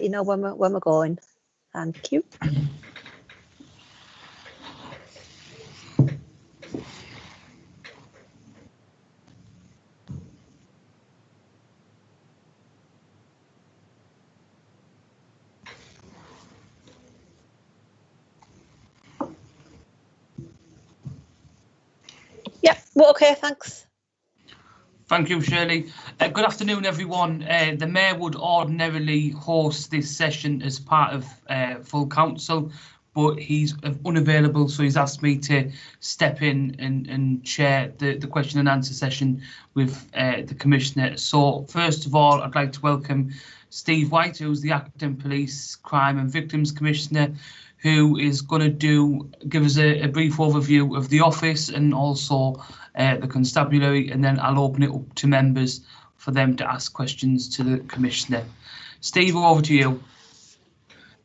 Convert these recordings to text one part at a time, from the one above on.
you know when we're going. Thank you. Yeah, well, okay, thanks. Thank you, Shirley. Good afternoon, everyone. The Mayor would ordinarily host this session as part of full council, but he's unavailable, so he's asked me to step in and chair the question and answer session with the Commissioner. So first of all, I'd like to welcome Steve White, who's the Acting Police Crime and Victims Commissioner, who is going to give us a brief overview of the office and also the constabulary, and then I'll open it up to members for them to ask questions to the Commissioner. Steve, over to you.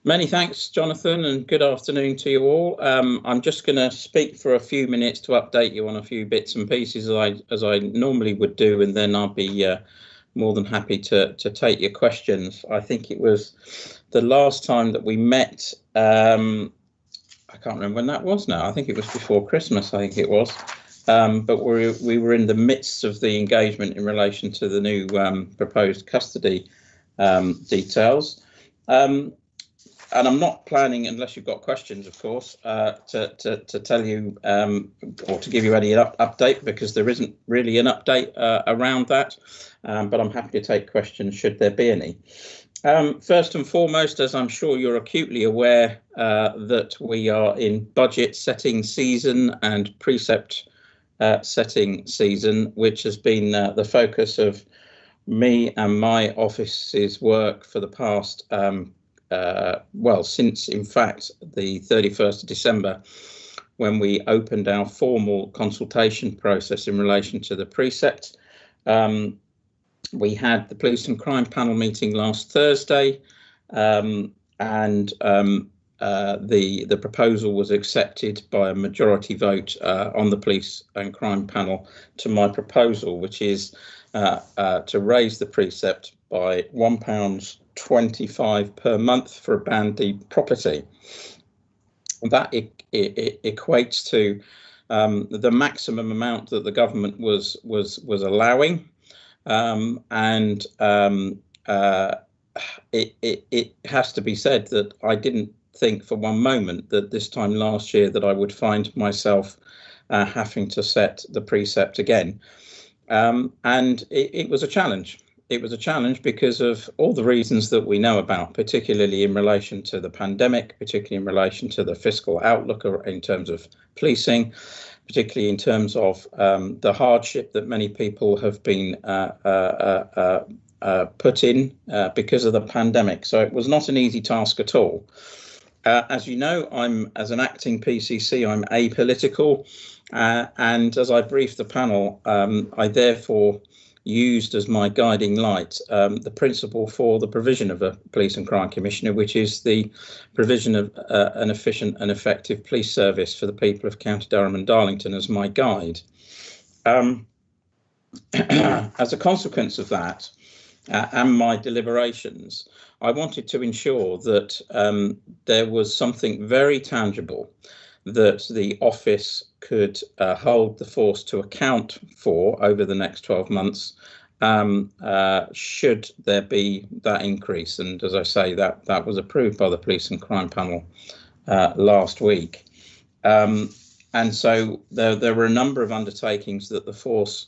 Many thanks, Jonathan, and good afternoon to you all. I'm just going to speak for a few minutes to update you on a few bits and pieces as I normally would do, and then I'll be more than happy to take your questions. I think it was the last time that we met. I can't remember when that was now. I think it was before Christmas, I think it was. But we were in the midst of the engagement in relation to the new proposed custody details. And I'm not planning, unless you've got questions, of course, to tell you or to give you any update, because there isn't really an update around that. But I'm happy to take questions should there be any. First and foremost, as I'm sure you're acutely aware, that we are in budget setting season and precept setting season, which has been the focus of me and my office's work for the past, well, since, in fact, the 31st of December, when we opened our formal consultation process in relation to the precept. We had the Police and Crime Panel meeting last Thursday, and the proposal was accepted by a majority vote on the Police and Crime Panel to my proposal, which is to raise the precept by £1.25 per month for a Band D property. That equates to the maximum amount that the government was allowing. It has to be said that I didn't think for one moment that this time last year that I would find myself having to set the precept again. And it was a challenge. It was a challenge because of all the reasons that we know about, particularly in relation to the pandemic, particularly in relation to the fiscal outlook or in terms of policing, particularly in terms of the hardship that many people have been put in because of the pandemic. So it was not an easy task at all. As you know, as an acting PCC, I'm apolitical. And as I briefed the panel, I therefore used as my guiding light the principle for the provision of a police and crime commissioner, which is the provision of an efficient and effective police service for the people of County Durham and Darlington as my guide. As a consequence of that and my deliberations, I wanted to ensure that there was something very tangible that the office could hold the force to account for over the next 12 months should there be that increase. And as I say, that was approved by the Police and Crime Panel last week. And so there were a number of undertakings that the force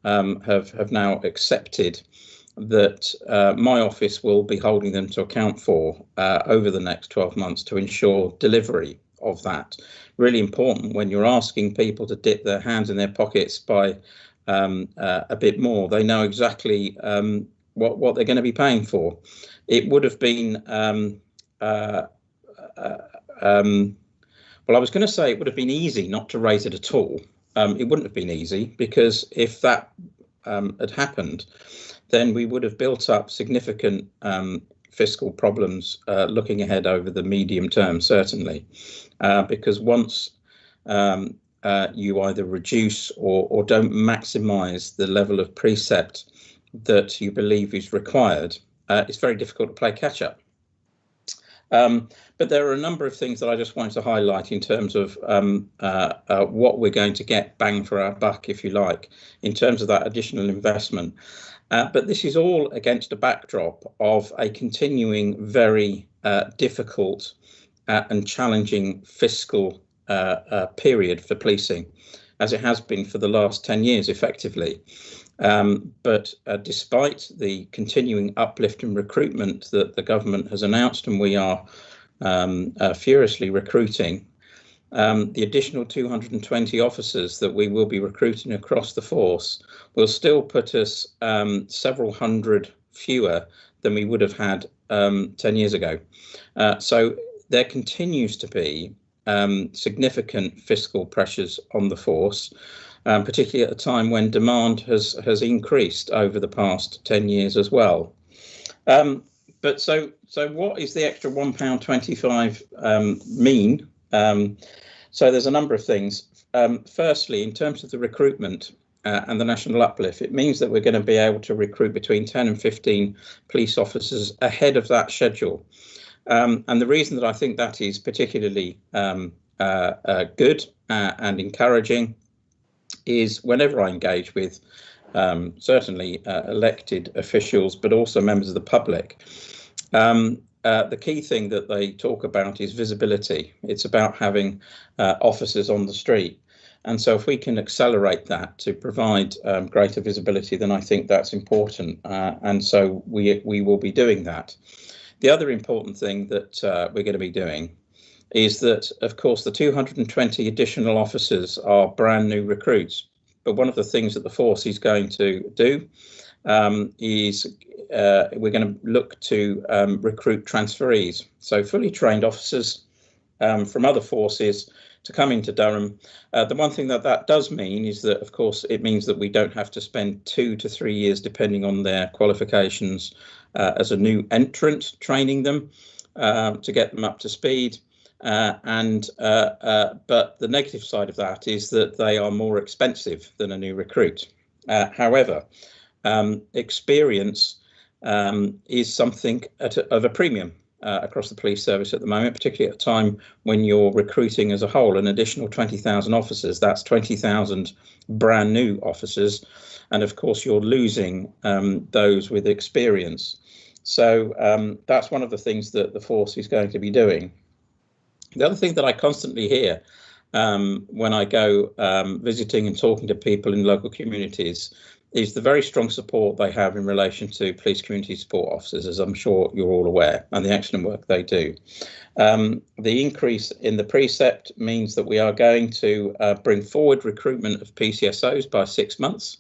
have now accepted that my office will be holding them to account for over the next 12 months to ensure delivery of that. Really important when you're asking people to dip their hands in their pockets by a bit more. They know exactly what they're going to be paying for. It would have been well, I was going to say it would have been easy not to raise it at all. It wouldn't have been easy, because if that had happened, then we would have built up significant fiscal problems looking ahead over the medium term, certainly, because once you either reduce or don't maximise the level of precept that you believe is required, it's very difficult to play catch up. But there are a number of things that I just wanted to highlight in terms of what we're going to get bang for our buck, if you like, in terms of that additional investment. But this is all against a backdrop of a continuing very difficult and challenging fiscal period for policing, as it has been for the last 10 years, effectively. But despite the continuing uplift in recruitment that the government has announced, and we are furiously recruiting, the additional 220 officers that we will be recruiting across the force will still put us several hundred fewer than we would have had 10 years ago. So there continues to be significant fiscal pressures on the force, particularly at a time when demand has increased over the past 10 years as well. But so what is the extra £1.25 mean? So there's a number of things. Firstly, in terms of the recruitment and the national uplift, it means that we're going to be able to recruit between 10 and 15 police officers ahead of that schedule. And the reason that I think that is particularly good and encouraging is whenever I engage with certainly elected officials, but also members of the public, the key thing that they talk about is visibility. It's about having officers on the street. And so if we can accelerate that to provide greater visibility, then I think that's important. And so we will be doing that. The other important thing that we're going to be doing is that, of course, the 220 additional officers are brand new recruits. But one of the things that the force is going to do is we're going to look to recruit transferees. So fully trained officers from other forces to come into Durham. The one thing that does mean is that, of course, it means that we don't have to spend 2 to 3 years, depending on their qualifications, as a new entrant, training them to get them up to speed. But the negative side of that is that they are more expensive than a new recruit. However, experience is something of a premium across the police service at the moment, particularly at a time when you're recruiting as a whole an additional 20,000 officers. That's 20,000 brand new officers. And of course, you're losing those with experience. So that's one of the things that the force is going to be doing. The other thing that I constantly hear when I go visiting and talking to people in local communities is the very strong support they have in relation to police community support officers, as I'm sure you're all aware, and the excellent work they do. The increase in the precept means that we are going to bring forward recruitment of PCSOs by 6 months,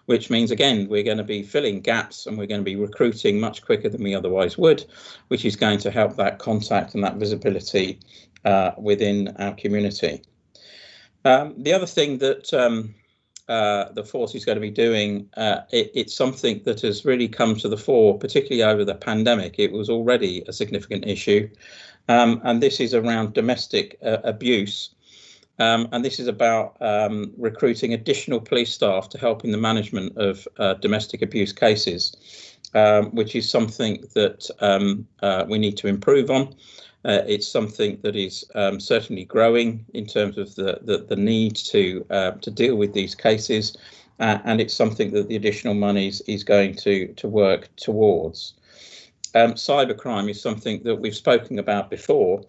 which means, again, we're going to be filling gaps and we're going to be recruiting much quicker than we otherwise would, which is going to help that contact and that visibility within our community. The other thing that the force is going to be doing, it's something that has really come to the fore, particularly over the pandemic. It was already a significant issue, and this is around domestic abuse. And this is about recruiting additional police staff to help in the management of domestic abuse cases, which is something that we need to improve on. It's something that is certainly growing in terms of the need to deal with these cases, and it's something that the additional monies is going to work towards. Cybercrime is something that we've spoken about before,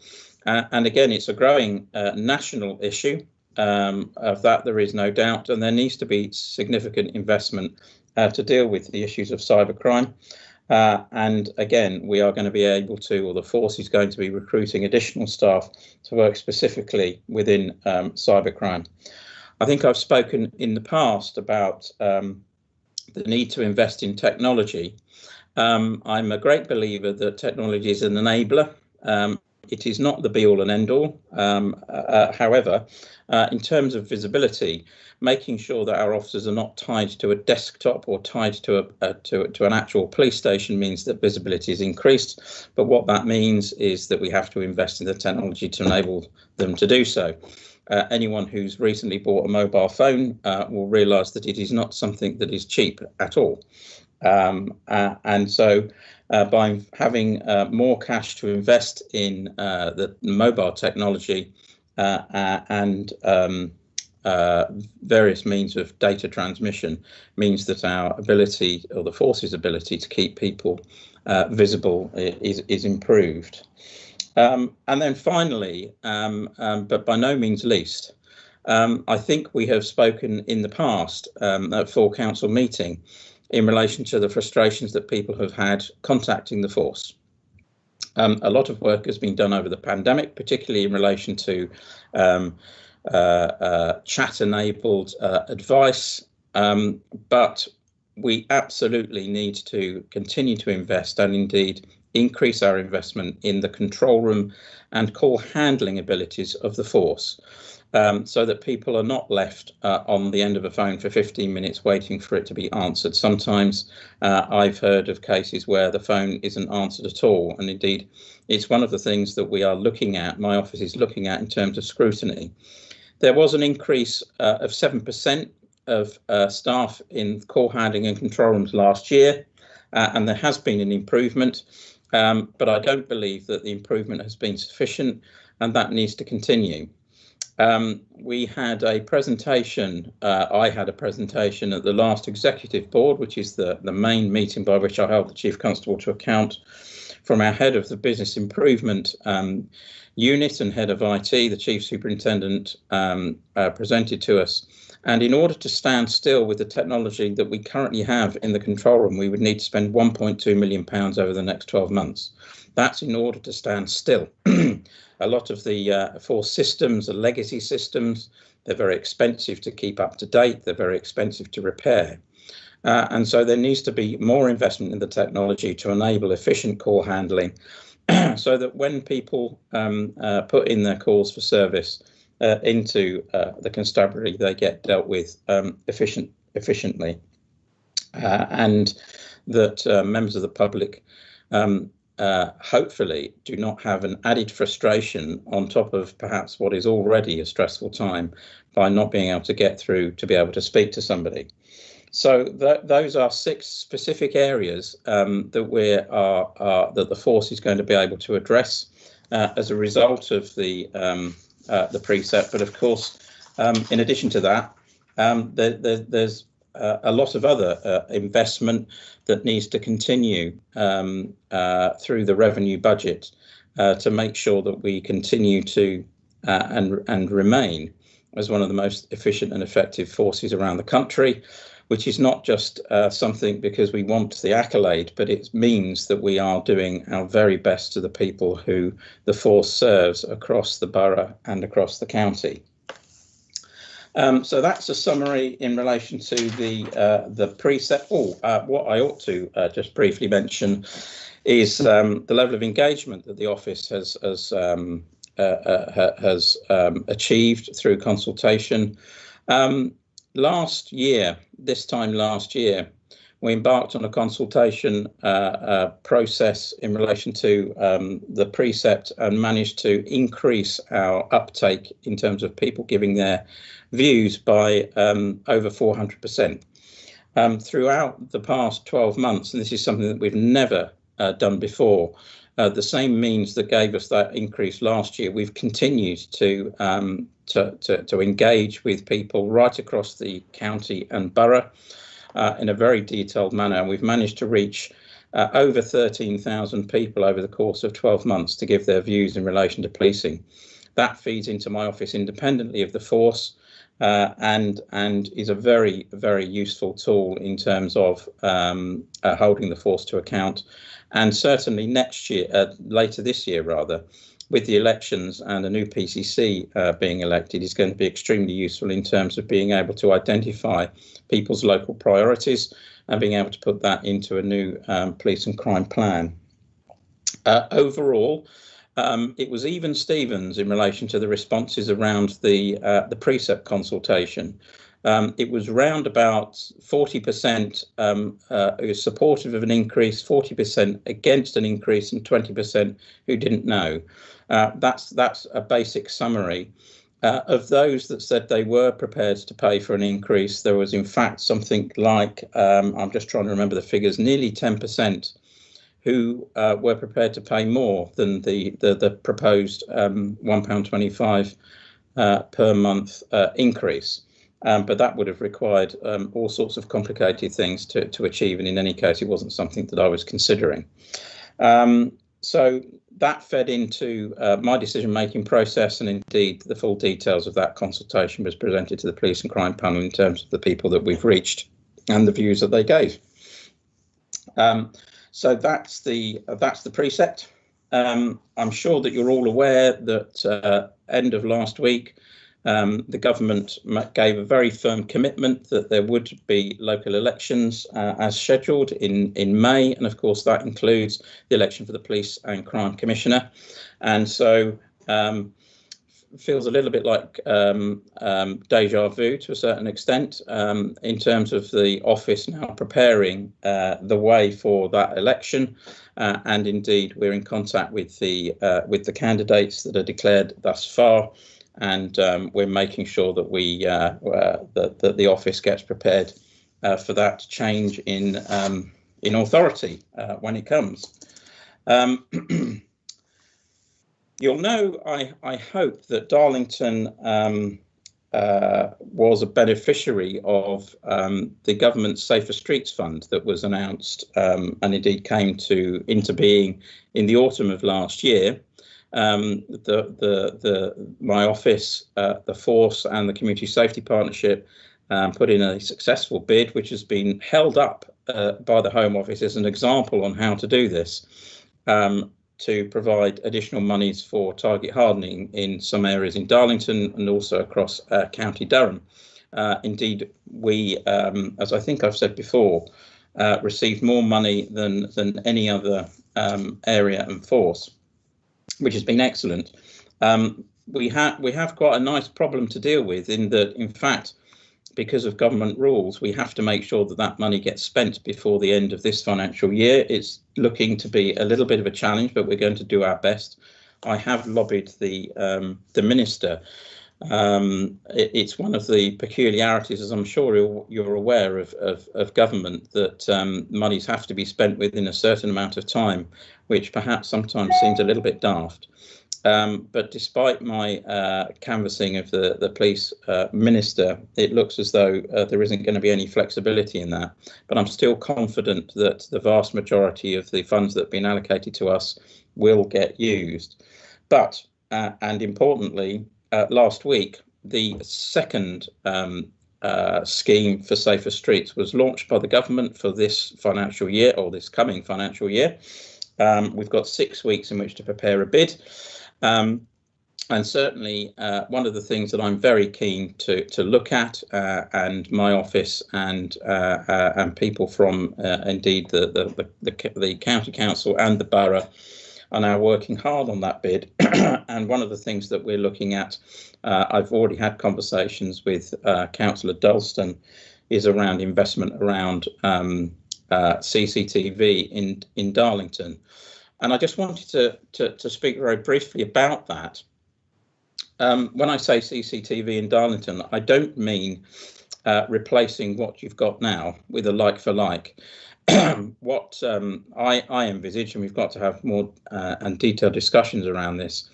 and again, it's a growing national issue. Of that there is no doubt, and there needs to be significant investment to deal with the issues of cybercrime. And again, we are going to be able to, or the force is going to be recruiting additional staff to work specifically within cybercrime. I think I've spoken in the past about the need to invest in technology. I'm a great believer that technology is an enabler. It is not the be-all and end-all. However, in terms of visibility, making sure that our officers are not tied to a desktop or tied to an actual police station means that visibility is increased. But what that means is that we have to invest in the technology to enable them to do so. Anyone who's recently bought a mobile phone will realise that it is not something that is cheap at all. And so by having more cash to invest in the mobile technology and various means of data transmission means that our ability, or the force's ability, to keep people visible is improved. And then finally, but by no means least, I think we have spoken in the past at full council meeting in relation to the frustrations that people have had contacting the force. A lot of work has been done over the pandemic, particularly in relation to chat-enabled advice, but we absolutely need to continue to invest, and indeed increase our investment in the control room and call handling abilities of the force, so that people are not left on the end of a phone for 15 minutes waiting for it to be answered. Sometimes I've heard of cases where the phone isn't answered at all, and indeed it's one of the things that we are looking at, my office is looking at in terms of scrutiny. There was an increase of 7% of staff in call handling and control rooms last year, and there has been an improvement, but I don't believe that the improvement has been sufficient, and that needs to continue. We had a presentation, I had a presentation at the last executive board, which is the main meeting by which I held the Chief Constable to account, from our head of the business improvement unit and head of IT, the Chief Superintendent, presented to us. And in order to stand still with the technology that we currently have in the control room, we would need to spend £1.2 million over the next 12 months. That's in order to stand still. A lot of the force systems are legacy systems. They're very expensive to keep up to date. They're very expensive to repair. And so there needs to be more investment in the technology to enable efficient call handling, so that when people put in their calls for service into the constabulary, they get dealt with efficiently, and that members of the public hopefully do not have an added frustration on top of perhaps what is already a stressful time by not being able to get through to be able to speak to somebody. So those are 6 specific areas that that the force is going to be able to address as a result of the precept. But of course, in addition to that, there's a lot of other investment that needs to continue through the revenue budget to make sure that we continue to and remain as one of the most efficient and effective forces around the country, which is not just something because we want the accolade, but it means that we are doing our very best to the people who the force serves across the borough and across the county. So that's a summary in relation to the precept. What I ought to just briefly mention is the level of engagement that the office has achieved through consultation. This time last year, we embarked on a consultation process in relation to the precept and managed to increase our uptake in terms of people giving their views by over 400%. Throughout the past 12 months, and this is something that we've never done before, the same means that gave us that increase last year, we've continued to engage with people right across the county and borough in a very detailed manner. And we've managed to reach over 13,000 people over the course of 12 months to give their views in relation to policing. That feeds into my office independently of the force, and is a very, very useful tool in terms of holding the force to account. And certainly next year, later this year rather, with the elections and a new PCC being elected, is going to be extremely useful in terms of being able to identify people's local priorities and being able to put that into a new police and crime plan. Overall, it was even Stevens in relation to the responses around the precept consultation. It was round about 40% who was supportive of an increase, 40% against an increase, and 20% who didn't know. That's a basic summary. Of those that said they were prepared to pay for an increase, there was in fact something like, I'm just trying to remember the figures, nearly 10% who were prepared to pay more than the proposed £1.25 per month increase. But that would have required all sorts of complicated things to achieve. And in any case, it wasn't something that I was considering. So that fed into my decision-making process, and indeed the full details of that consultation was presented to the Police and Crime Panel in terms of the people that we've reached and the views that they gave. So that's the precept. I'm sure that you're all aware that end of last week, the government gave a very firm commitment that there would be local elections as scheduled in May. And of course, that includes the election for the Police and Crime Commissioner. And so feels a little bit like deja vu to a certain extent in terms of the office now preparing the way for that election. And indeed, we're in contact with the candidates that are declared thus far. And we're making sure that that the office gets prepared for that change in authority when it comes. You'll know, I hope, that Darlington was a beneficiary of the government's Safer Streets Fund that was announced and indeed came into being in the autumn of last year. My office, the Force and the Community Safety Partnership put in a successful bid, which has been held up by the Home Office as an example on how to do this, to provide additional monies for target hardening in some areas in Darlington and also across County Durham. Indeed, we, as I think I've said before, received more money than any other area and force, which has been excellent. We have quite a nice problem to deal with in that, in fact, because of government rules, we have to make sure that that money gets spent before the end of this financial year. It's looking to be a little bit of a challenge, but we're going to do our best. I have lobbied the minister. It's one of the peculiarities, as I'm sure you're aware of government, that monies have to be spent within a certain amount of time, which perhaps sometimes seems a little bit daft. But despite my canvassing of the police minister, it looks as though there isn't going to be any flexibility in that. But I'm still confident that the vast majority of the funds that have been allocated to us will get used. But, and importantly, last week, the second scheme for safer streets was launched by the government for this financial year, or this coming financial year. We've got 6 weeks in which to prepare a bid. And certainly one of the things that I'm very keen to look at, and my office and people from indeed the county council and the borough are now working hard on that bid. And one of the things that we're looking at, I've already had conversations with Councillor Dalston, is around investment around CCTV in Darlington. And I just wanted to speak very briefly about that. When I say CCTV in Darlington, I don't mean replacing what you've got now with a like for like. What I envisage, and we've got to have more and detailed discussions around this,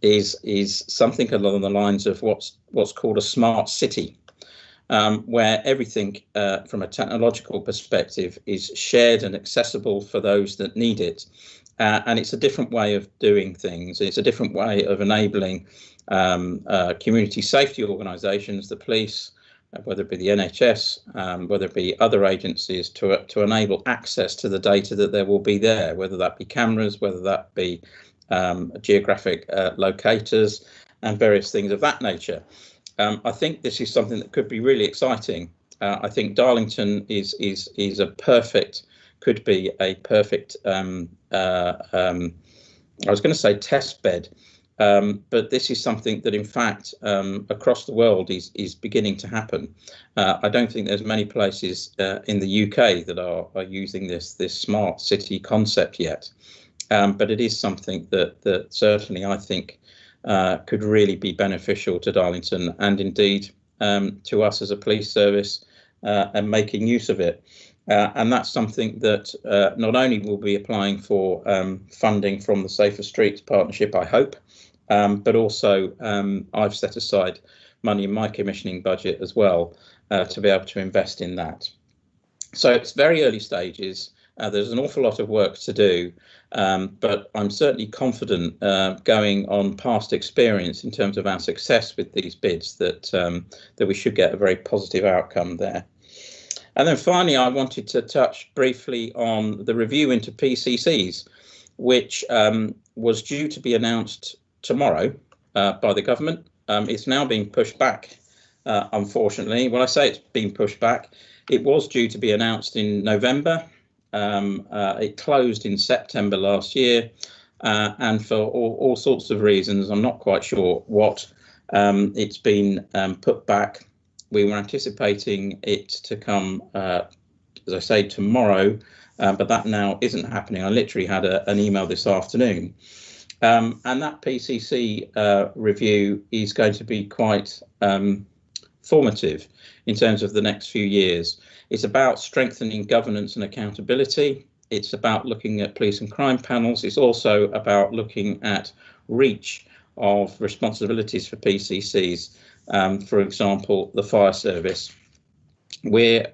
is something along the lines of what's called a smart city, where everything from a technological perspective is shared and accessible for those that need it. And it's a different way of doing things. It's a different way of enabling community safety organisations, the police, whether it be the NHS, whether it be other agencies, to enable access to the data that there will be there, whether that be cameras, whether that be geographic locators and various things of that nature. I think this is something that could be really exciting. I think Darlington is a perfect, could be a perfect, I was going to say test bed, but this is something that in fact across the world is beginning to happen. I don't think there's many places in the UK that are using this smart city concept yet, but it is something that certainly I think could really be beneficial to Darlington and indeed to us as a police service and making use of it. And that's something that not only will be applying for funding from the Safer Streets Partnership, I hope, but also I've set aside money in my commissioning budget as well to be able to invest in that. So it's very early stages. There's an awful lot of work to do, but I'm certainly confident going on past experience in terms of our success with these bids that that we should get a very positive outcome there. And then finally, I wanted to touch briefly on the review into PCCs, which was due to be announced tomorrow by the government. It's now being pushed back, unfortunately. When I say it's being pushed back, it was due to be announced in November. It closed in September last year, and for all sorts of reasons, I'm not quite sure what, it's been put back. We were anticipating it to come, as I say, tomorrow, but that now isn't happening. I literally had an email this afternoon. And that PCC review is going to be quite formative in terms of the next few years. It's about strengthening governance and accountability. It's about looking at police and crime panels. It's also about looking at reach of responsibilities for PCCs. For example, the fire service. We're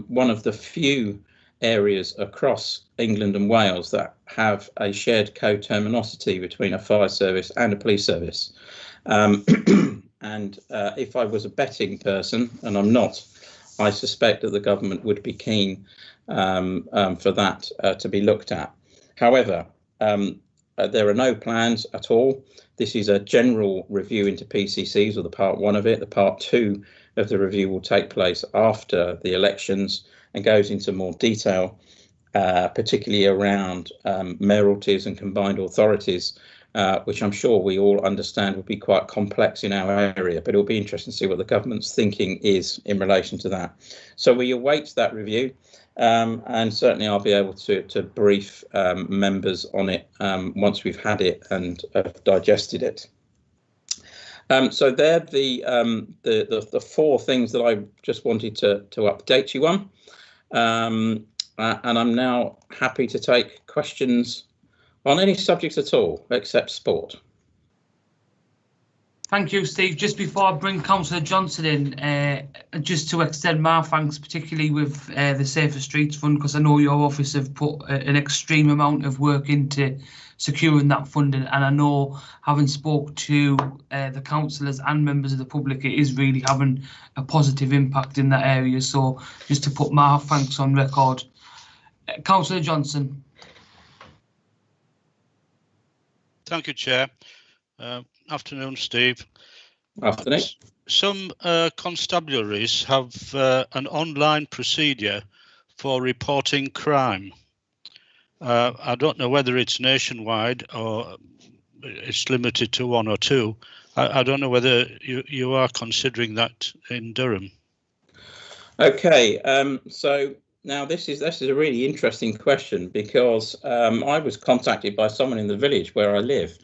one of the few areas across England and Wales that have a shared co-terminosity between a fire service and a police service. And if I was a betting person, and I'm not, I suspect that the government would be keen for that to be looked at. However, there are no plans at all. This is a general review into PCCs, or the part one of it. The part two of the review will take place after the elections and goes into more detail, particularly around mayoralties and combined authorities, which I'm sure we all understand would be quite complex in our area, but it'll be interesting to see what the government's thinking is in relation to that. So we await that review, and certainly I'll be able to brief members on it once we've had it and have digested it. So they're the four things that I just wanted to update you on. And I'm now happy to take questions on any subject at all, except sport. Thank you, Steve. Just before I bring Councillor Johnson in, just to extend my thanks, particularly with the Safer Streets Fund, because I know your office have put an extreme amount of work into securing that funding, and I know, having spoke to the councillors and members of the public, it is really having a positive impact in that area. So just to put my thanks on record. Councillor Johnson. Thank you, Chair. Afternoon, Steve. Afternoon. Some constabularies have an online procedure for reporting crime. I don't know whether it's nationwide or it's limited to one or two. I don't know whether you are considering that in Durham. Okay, so now this is a really interesting question, because I was contacted by someone in the village where I live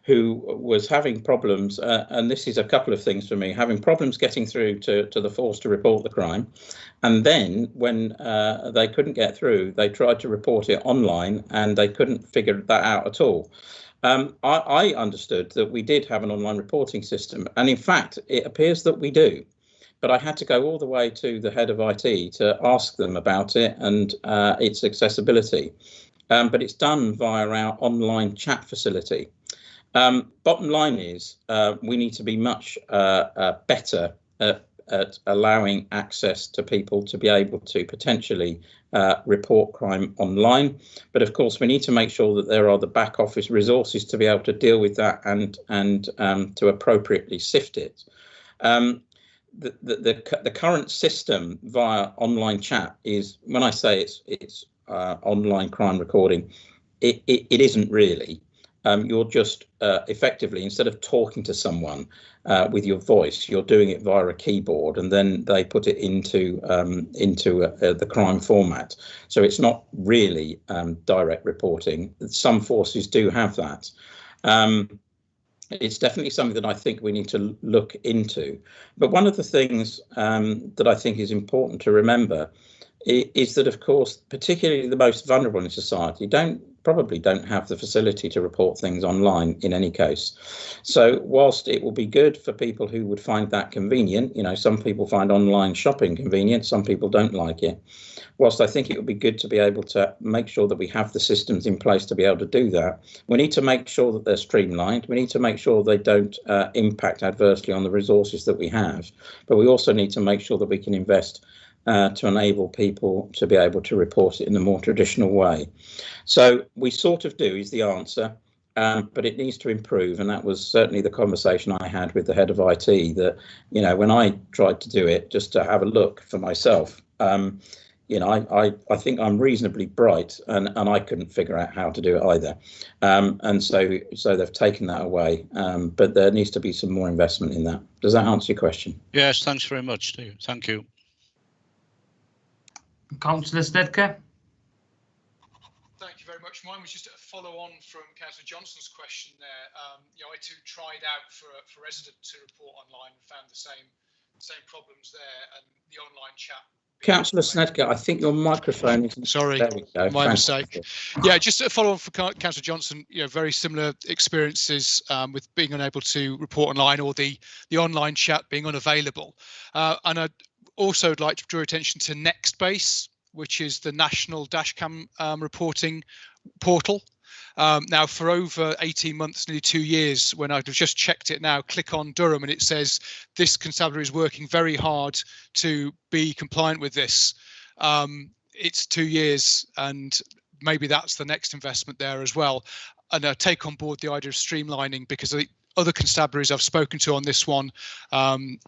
who was having problems, and this is a couple of things for me, having problems getting through to the force to report the crime. And then when they couldn't get through, they tried to report it online and they couldn't figure that out at all. I understood that we did have an online reporting system, and in fact, it appears that we do. But I had to go all the way to the head of IT to ask them about it and its accessibility. But it's done via our online chat facility. Bottom line is we need to be much better at allowing access to people to be able to potentially report crime online. But of course, we need to make sure that there are the back office resources to be able to deal with that and to appropriately sift it. The current system via online chat is, when I say it's online crime recording, it isn't really. You're just effectively, instead of talking to someone with your voice, you're doing it via a keyboard, and then they put it into the crime format. So it's not really direct reporting. Some forces do have that. it's definitely something that I think we need to look into. But one of the things that I think is important to remember is that, of course, particularly the most vulnerable in society probably don't have the facility to report things online in any case. So whilst it will be good for people who would find that convenient, some people find online shopping convenient, some people don't like it. Whilst I think it would be good to be able to make sure that we have the systems in place to be able to do that, we need to make sure that they're streamlined. We need to make sure they don't impact adversely on the resources that we have. But we also need to make sure that we can invest to enable people to be able to report it in a more traditional way. So we sort of do is the answer, but it needs to improve. And that was certainly the conversation I had with the head of IT, that, when I tried to do it just to have a look for myself, I think I'm reasonably bright and I couldn't figure out how to do it either. And so they've taken that away, but there needs to be some more investment in that. Does that answer your question? Yes, thanks very much, Steve. Thank you. Councillor Snedker. Thank you very much. Mine was just a follow on from Councillor Johnson's question there. I too tried out for a resident to report online and found the same problems there, and the online chat. Councillor Snedker, I think your microphone is... Sorry, my mistake. Yeah, just a follow on for Councillor Johnson. Very similar experiences with being unable to report online, or the online chat being unavailable. And I'd also like to draw attention to Nextbase, which is the national dashcam reporting portal. Now, for over 18 months, nearly 2 years, when I've just checked it now, click on Durham and it says this constabulary is working very hard to be compliant with this. It's 2 years, and maybe that's the next investment there as well. And I take on board the idea of streamlining, because the other constabularies I've spoken to on this one,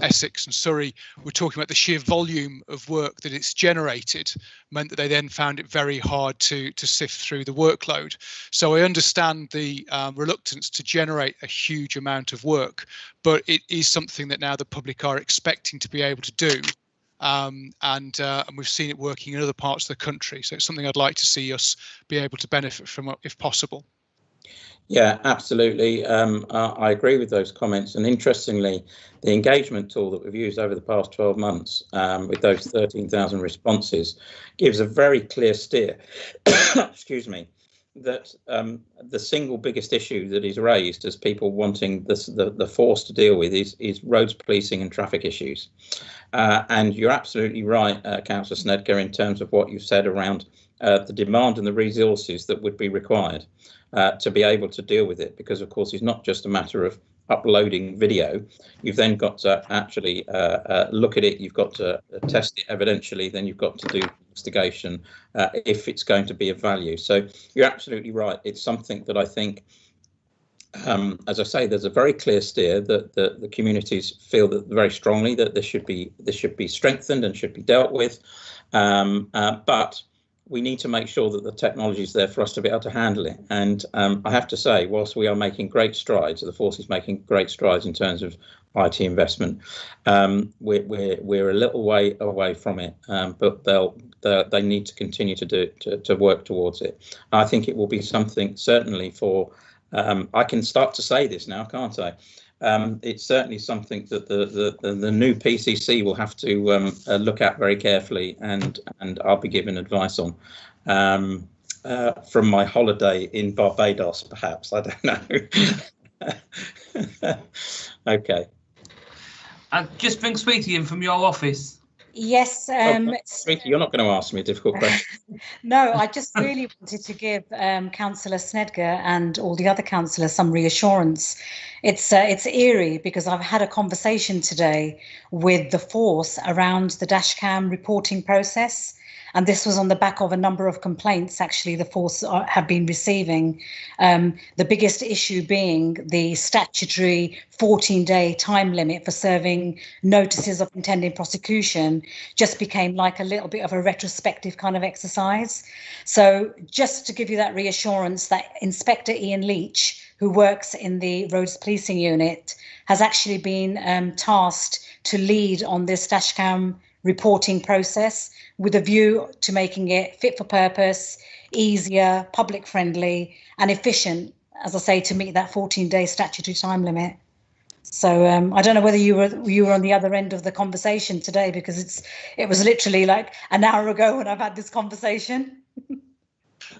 Essex and Surrey, were talking about the sheer volume of work that it's generated, meant that they then found it very hard to sift through the workload. So I understand the reluctance to generate a huge amount of work, but it is something that now the public are expecting to be able to do. And we've seen it working in other parts of the country. So it's something I'd like to see us be able to benefit from if possible. Yeah, absolutely. I agree with those comments. And interestingly, the engagement tool that we've used over the past 12 months with those 13,000 responses gives a very clear steer, excuse me, that the single biggest issue that is raised as people wanting the force to deal with is roads policing and traffic issues. And you're absolutely right, Councillor Snedker, in terms of what you've said around the demand and the resources that would be required to be able to deal with it, because of course it's not just a matter of uploading video. You've then got to actually look at it, you've got to test it evidentially, then you've got to do investigation if it's going to be of value. So you're absolutely right. It's something that I think, as I say, there's a very clear steer that the communities feel that very strongly that this should be strengthened and should be dealt with, but we need to make sure that the technology is there for us to be able to handle it. And I have to say, whilst we are making great strides, the force is making great strides in terms of IT investment, we're a little way away from it, but they need to continue to work towards it. I think it will be something certainly for, I can start to say this now, can't I? It's certainly something that the new PCC will have to look at very carefully, and I'll be giving advice on from my holiday in Barbados, perhaps. I don't know. Okay. I'll just bring Sweetie in from your office. Yes. Sweetie, you're not going to ask me a difficult question. No, I just really wanted to give Councillor Snedker and all the other councillors some reassurance. It's eerie because I've had a conversation today with the force around the dashcam reporting process. And this was on the back of a number of complaints, actually, the force have been receiving. The biggest issue being the statutory 14-day time limit for serving notices of intending prosecution just became like a little bit of a retrospective kind of exercise. So just to give you that reassurance that Inspector Ian Leach, who works in the Roads Policing Unit, has actually been tasked to lead on this dashcam reporting process with a view to making it fit for purpose, easier, public friendly and efficient as I say, to meet that 14-day statutory time limit. So I don't know whether you were on the other end of the conversation today, because it was literally like an hour ago when I've had this conversation.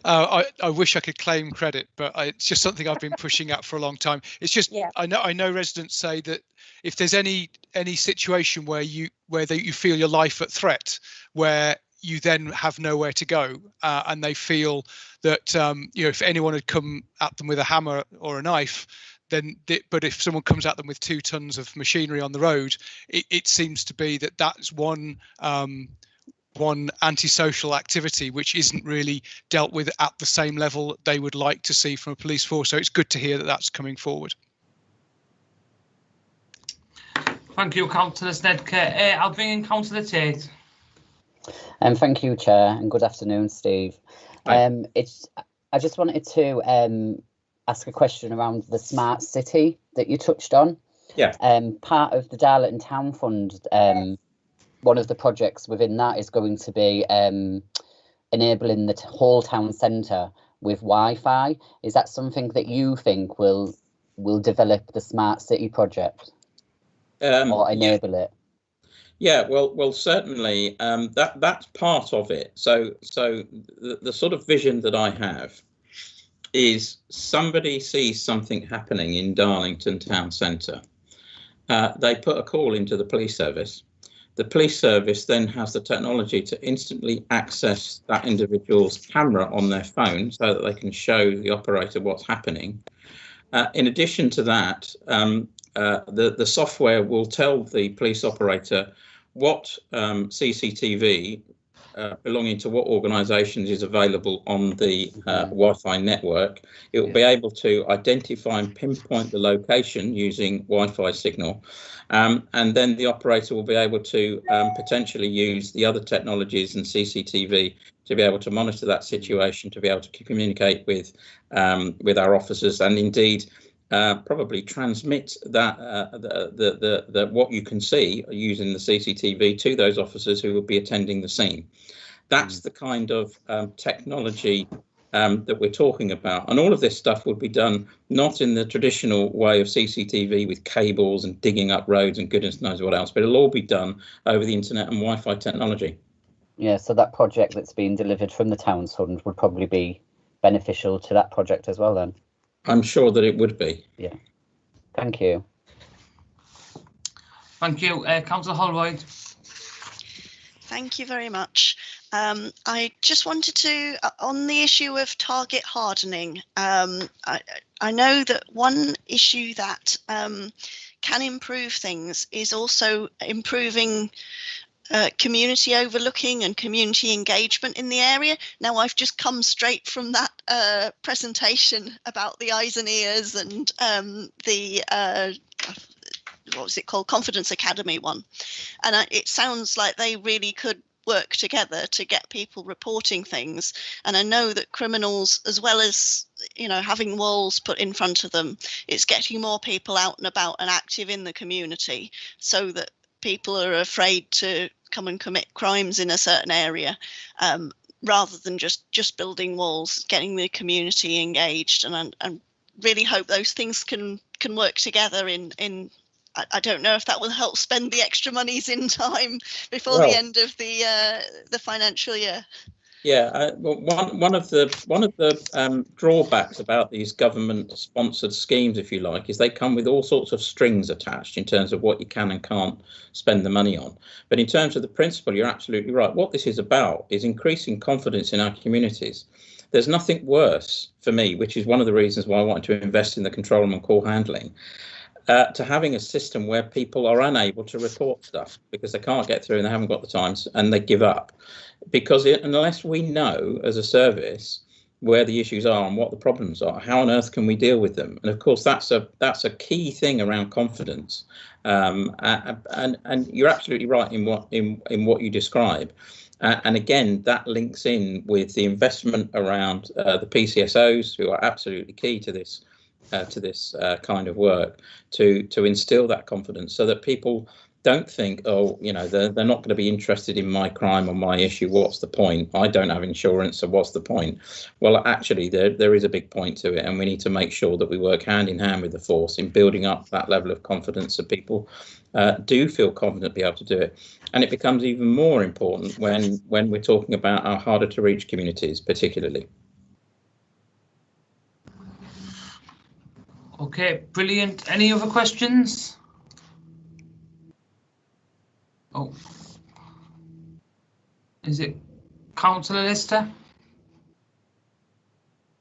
I wish I could claim credit, but it's just something I've been pushing at for a long time. It's just, yeah. I know residents say that if there's any situation where you feel your life at threat, where you then have nowhere to go, and they feel that if anyone had come at them with a hammer or a knife, then but if someone comes at them with 2 tons of machinery on the road, it seems to be that's one antisocial activity which isn't really dealt with at the same level they would like to see from a police force. So it's good to hear that that's coming forward. Thank you, Councillor Snedker. I'll bring in Councillor Tate. Thank you, Chair, and good afternoon, Steve. I just wanted to ask a question around the smart city that you touched on. Yeah. Part of the Darlington Town Fund, one of the projects within that is going to be enabling the whole town centre with Wi-Fi. Is that something that you think will develop the smart city project or enable it? Yeah, well, certainly that's part of it. So the sort of vision that I have is somebody sees something happening in Darlington Town Centre. They put a call into the police service. The police service then has the technology to instantly access that individual's camera on their phone so that they can show the operator what's happening. In addition to that, the software will tell the police operator what CCTV belonging to what organisations is available on the Wi-Fi network. It will be able to identify and pinpoint the location using Wi-Fi signal, and then the operator will be able to potentially use the other technologies and CCTV to be able to monitor that situation, to be able to communicate with our officers, and indeed probably transmit that the what you can see using the CCTV to those officers who will be attending the scene. That's the kind of technology that we're talking about, and all of this stuff will be done not in the traditional way of CCTV with cables and digging up roads and goodness knows what else, but it'll all be done over the internet and Wi-Fi technology. Yeah, so that project that's being delivered from the Towns Fund would probably be beneficial to that project as well then. I'm sure that it would be. Yeah. Thank you. Thank you. Councillor Holroyd. Thank you very much. I just wanted to, on the issue of target hardening, I know that one issue that can improve things is also improving community overlooking and community engagement in the area. Now, I've just come straight from that presentation about the eyes and ears and the what was it called, Confidence Academy one, and it sounds like they really could work together to get people reporting things. And I know that criminals, as well as having walls put in front of them, it's getting more people out and about and active in the community, so that people are afraid to come and commit crimes in a certain area, rather than just building walls, getting the community engaged. And I really hope those things can work together in I don't know if that will help spend the extra monies in time before the end of the financial year. Yeah, well, one of the drawbacks about these government-sponsored schemes, if you like, is they come with all sorts of strings attached in terms of what you can and can't spend the money on. But in terms of the principle, you're absolutely right. What this is about is increasing confidence in our communities. There's nothing worse for me, which is one of the reasons why I wanted to invest in the control room and call handling, to having a system where people are unable to report stuff because they can't get through and they haven't got the time and they give up. Because unless we know as a service where the issues are and what the problems are, how on earth can we deal with them? And of course, that's a key thing around confidence. And you're absolutely right in what you describe. And again, that links in with the investment around the PCSOs, who are absolutely key to this kind of work, to instill that confidence so that people don't think, oh, you know, they're not going to be interested in my crime or my issue. What's the point? I don't have insurance, so what's the point? Well, actually, there is a big point to it, and we need to make sure that we work hand in hand with the force in building up that level of confidence so people do feel confident to be able to do it. And it becomes even more important when we're talking about our harder to reach communities, particularly. Okay, brilliant. Any other questions? Oh, is it Councillor Lister?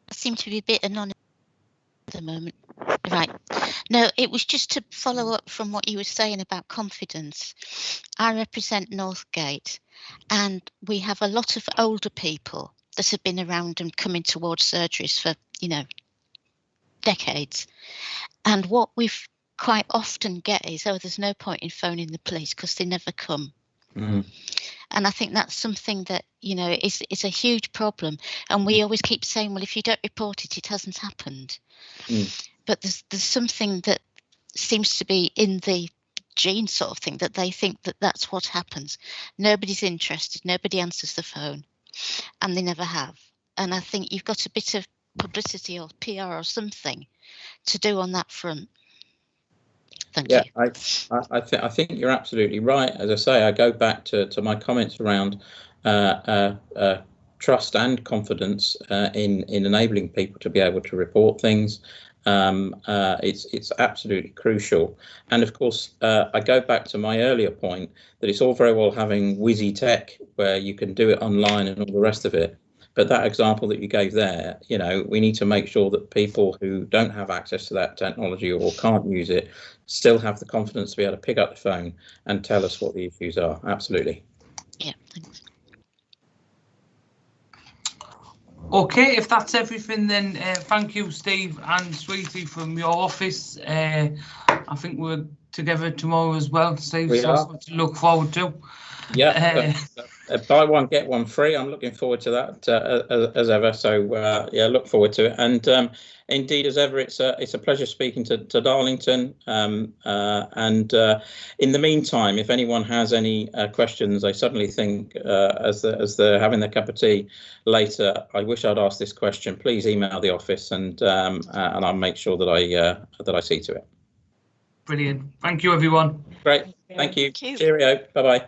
I seem to be a bit anonymous at the moment. Right. No, it was just to follow up from what you were saying about confidence. I represent Northgate, and we have a lot of older people that have been around and coming towards surgeries for, you know, decades. And what we've quite often get is, oh, there's no point in phoning the police because they never come. Mm. And I think that's something that, you know, is a huge problem. And we always keep saying, well, if you don't report it, it hasn't happened. Mm. But there's something that seems to be in the gene sort of thing, that they think that that's what happens. Nobody's interested, nobody answers the phone, and they never have. And I think you've got a bit of publicity or PR or something to do on that front. Thank you. I think you're absolutely right. As I say, I go back to my comments around trust and confidence in enabling people to be able to report things. It's absolutely crucial. And of course, I go back to my earlier point that it's all very well having whizzy tech where you can do it online and all the rest of it. But that example that you gave there, you know, we need to make sure that people who don't have access to that technology or can't use it still have the confidence to be able to pick up the phone and tell us what the issues are. Absolutely. Yeah, thanks. Okay, if that's everything, then thank you, Steve and Sweetie from your office. I think we're together tomorrow as well, Steve. We so are. something to look forward to. Yeah, buy one get one free. I'm looking forward to that as ever. So yeah, look forward to it. And indeed, as ever, it's a pleasure speaking to Darlington. And in the meantime, if anyone has any questions, I suddenly think as they're having their cup of tea later, I wish I'd asked this question. Please email the office, and I'll make sure that I see to it. Brilliant. Thank you, everyone. Great. Thank you. Thank you. Cheerio. Bye bye.